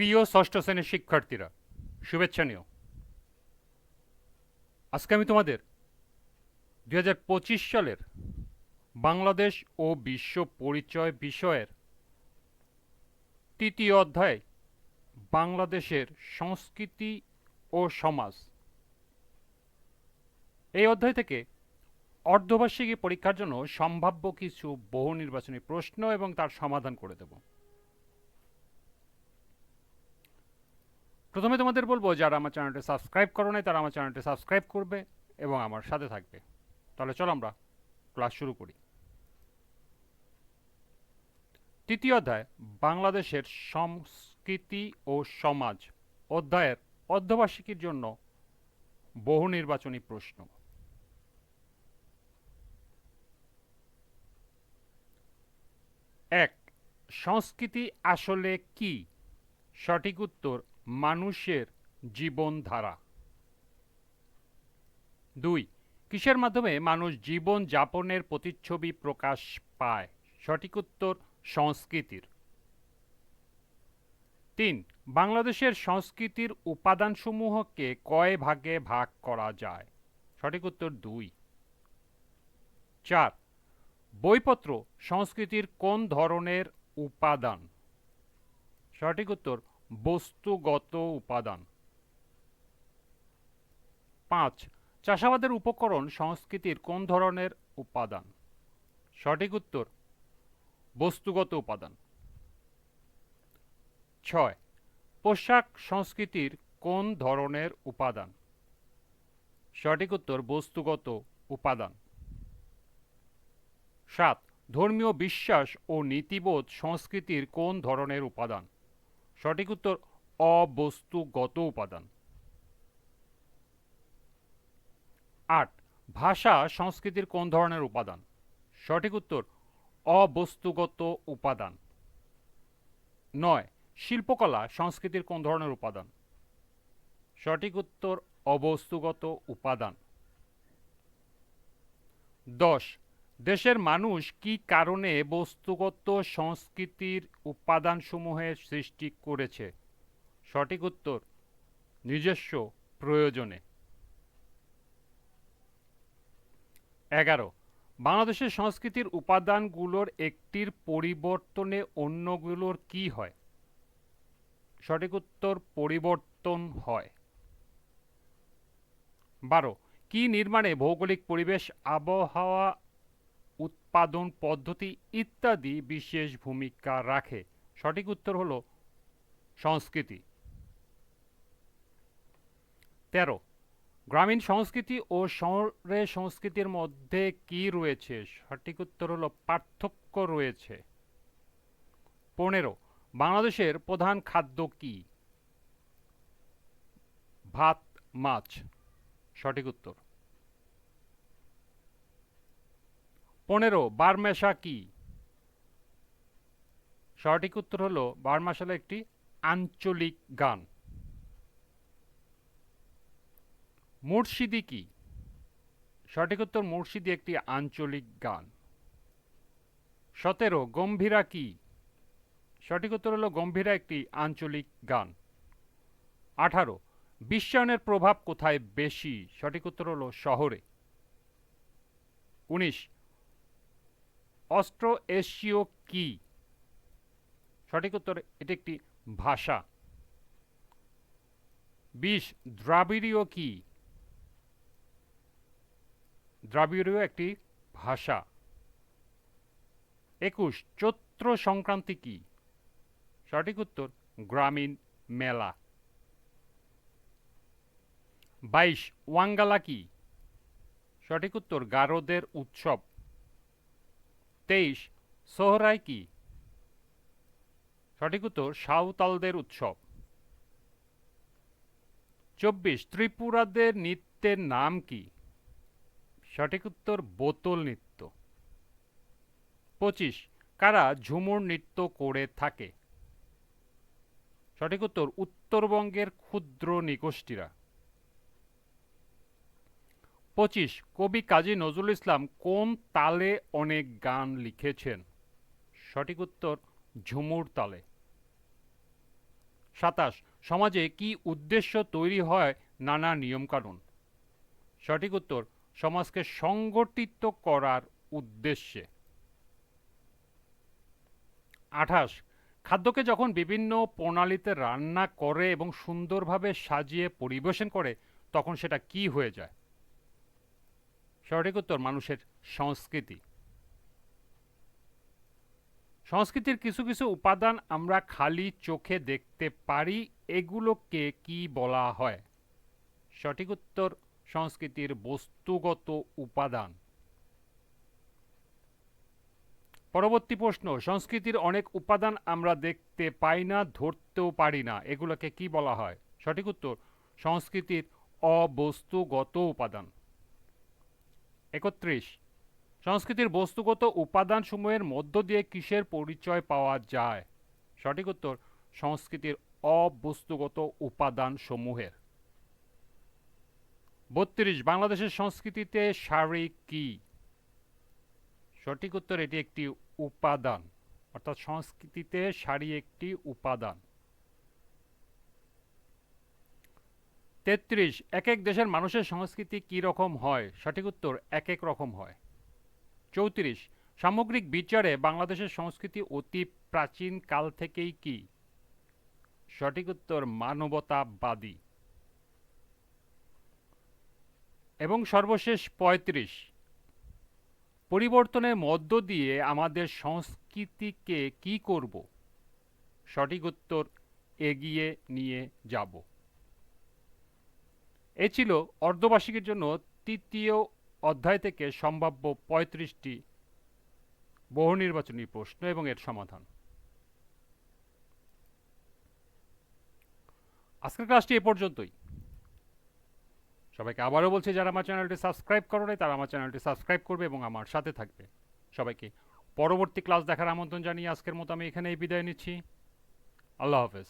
প্রিয় ষষ্ঠ শ্রেণীর শিক্ষার্থীরা, শুভেচ্ছা নিও। আজকে আমি তোমাদের 2025 সালের বাংলাদেশ ও বিশ্ব পরিচয় বিষয়ের তৃতীয় অধ্যায় বাংলাদেশের সংস্কৃতি ও সমাজ, এই অধ্যায় থেকে অর্ধবার্ষিকী পরীক্ষার জন্য সম্ভাব্য কিছু বহু নির্বাচনী প্রশ্ন এবং তার সমাধান করে দেব। প্রথমে তোমাদের বলবো, যারা আমার চ্যানেলটি সাবস্ক্রাইব করো নাই তারা আমার চ্যানেলটি সাবস্ক্রাইব করবে এবং আমার সাথে থাকবে। তাহলে চলো আমরা ক্লাস শুরু করি। তৃতীয় অধ্যায় বাংলাদেশের সংস্কৃতি ও সমাজ অধ্যায়ের অর্ধবার্ষিকীর জন্য বহু নির্বাচনী প্রশ্ন। এক, সংস্কৃতি আসলে কি? সঠিক উত্তর, মানুষের জীবনধারা। দুই, কিসের মাধ্যমে মানুষ জীবন যাপনের প্রতিচ্ছবি প্রকাশ পায়? সঠিক উত্তর, সংস্কৃতির। তিন, বাংলাদেশের সংস্কৃতির উপাদানসমূহকে কয় ভাগে ভাগ করা যায়? সঠিক উত্তর, দুই। চার, বইপত্র সংস্কৃতির কোন ধরনের উপাদান? সঠিক উত্তর, বস্তুগত উপাদান। পাঁচ, চাষাবাদের উপকরণ সংস্কৃতির কোন ধরনের উপাদান? সঠিক উত্তর, বস্তুগত উপাদান। ছয়, পোশাক সংস্কৃতির কোন ধরনের উপাদান? সঠিক উত্তর, বস্তুগত উপাদান। সাত, ধর্মীয় বিশ্বাস ও নীতিবোধ সংস্কৃতির কোন ধরনের উপাদান? সঠিক উত্তর, অবস্তুগত উপাদান। আট, ভাষা সংস্কৃতির কোন ধরনের উপাদান? সঠিক উত্তর, অবস্তুগত উপাদান। নয়, শিল্পকলা সংস্কৃতির কোন ধরনের উপাদান? সঠিক উত্তর, অবস্তুগত উপাদান। 10, দেশের মানুষ কি কারণে বস্তুগত সংস্কৃতির উপাদানসমূহের সৃষ্টি করেছে? সঠিক উত্তর, নিজস্ব প্রয়োজনে। 11, বাংলাদেশের সংস্কৃতির উপাদানগুলোর একটির পরিবর্তনে অন্যগুলোর কি হয়? সঠিক উত্তর, পরিবর্তন হয়। 12, কি নির্মাণে ভৌগোলিক পরিবেশ, আবহাওয়া, উৎপাদন পদ্ধতি ইত্যাদি বিশেষ ভূমিকা রাখে? সঠিক উত্তর হলো সংস্কৃতি। 13, গ্রামীণ সংস্কৃতি ও শহরের সংস্কৃতির মধ্যে কি রয়েছে? সঠিক উত্তর হলো পার্থক্য রয়েছে। 15, বাংলাদেশের প্রধান খাদ্য কি? ভাত, মাছ। সঠিক উত্তর। 15, বারমেশা কি? সঠিক উত্তর হলো বারমেশা হলো একটি আঞ্চলিক গান। মুর্শিদি কি? সঠিক উত্তর, মুর্শিদি একটি আঞ্চলিক গান। 17, গম্ভীরা কি? সঠিক উত্তর হলো গম্ভীরা একটি আঞ্চলিক গান। 18, বিশ্বায়নের প্রভাব কোথায় বেশি? সঠিক উত্তর হলো শহরে। 19, অস্ট্রো এশীয় কি? সঠিক উত্তর, এটি একটি ভাষা। 20, দ্রাবিড়ীয় কি? দ্রাবিড়ীয় একটি ভাষা। 21, চৈত্র সংক্রান্তি কি? সঠিক উত্তর, গ্রামীণ মেলা। 22, ওয়াঙ্গালা কি? সঠিক উত্তর, গারোদের উৎসব। 23, সোহরাই কি? সঠিক উত্তর, সাঁওতালদের উৎসব। 24, ত্রিপুরাদের নৃত্যের নাম কি? সঠিক উত্তর, বোতল নৃত্য। 25, কারা ঝুমুর নৃত্য করে থাকে? সঠিক উত্তর, উত্তরবঙ্গের ক্ষুদ্র নৃগোষ্ঠীরা। 25, কবি কাজী নজরুল ইসলাম কোন তালে অনেক গান লিখেছেন? সঠিক উত্তর, ঝুমুর তালে। 27 সমাজে কি উদ্দেশ্য তৈরি হয় নানা নিয়মকানুন? সঠিক উত্তর সমাজকে সংগঠিত করার উদ্দেশ্যে। 28 খাদ্যকে যখন বিভিন্ন প্রণালীতে রান্না করে এবং সুন্দরভাবে সাজিয়ে পরিবেশন করে তখন সেটা কি হয়ে যায়? সঠিক উত্তর মানুষের সংস্কৃতি। সংস্কৃতির কিছু কিছু উপাদান আমরা খালি চোখে দেখতে পারি, এগুলোকে কি বলা হয়? সঠিক উত্তর সংস্কৃতির বস্তুগত উপাদান। পরবর্তী প্রশ্ন, সংস্কৃতির অনেক উপাদান আমরা দেখতে পাই না, ধরতেও পারি না, এগুলোকে কি বলা হয়? সঠিক উত্তর সংস্কৃতির অবস্তুগত উপাদান। 31 সংস্কৃতির বস্তুগত উপাদানসমূহের মধ্য দিয়ে কিসের পরিচয় পাওয়া যায়? সঠিক উত্তর সংস্কৃতির অবস্তুগত উপাদানসমূহের। 32 বাংলাদেশের সংস্কৃতিতে শাড়ি কি? সঠিক উত্তর এটি একটি উপাদান, অর্থাৎ সংস্কৃতিতে শাড়ি একটি উপাদান। 33 এক এক দেশের মানুষের সংস্কৃতি কি রকম হয়? সঠিক উত্তর এক এক রকম হয়। 34 সামগ্রিক বিচারে বাংলাদেশের সংস্কৃতি অতি প্রাচীন কাল থেকেই কি? সঠিক উত্তর মানবতাবাদী। এবং সর্বশেষ 35 পরিবর্তনের মধ্য দিয়ে আমাদের সংস্কৃতিকে কি করব? সঠিক উত্তর এগিয়ে নিয়ে যাব। এ ছিল অর্ধবার্ষিকীর জন্য তৃতীয় অধ্যায় থেকে সম্ভাব্য 35টি বহু নির্বাচনী প্রশ্ন এবং এর সমাধান। আজকের ক্লাসটি এ পর্যন্তই। সবাইকে আবারও বলছি, যারা আমার চ্যানেলটি সাবস্ক্রাইব করো নাই তারা আমার চ্যানেলটি সাবস্ক্রাইব করবে এবং আমার সাথে থাকবে। সবাইকে পরবর্তী ক্লাস দেখার আমন্ত্রণ জানিয়ে আজকের মতো আমি এখানেই বিদায় নিচ্ছি। আল্লাহ হাফেজ।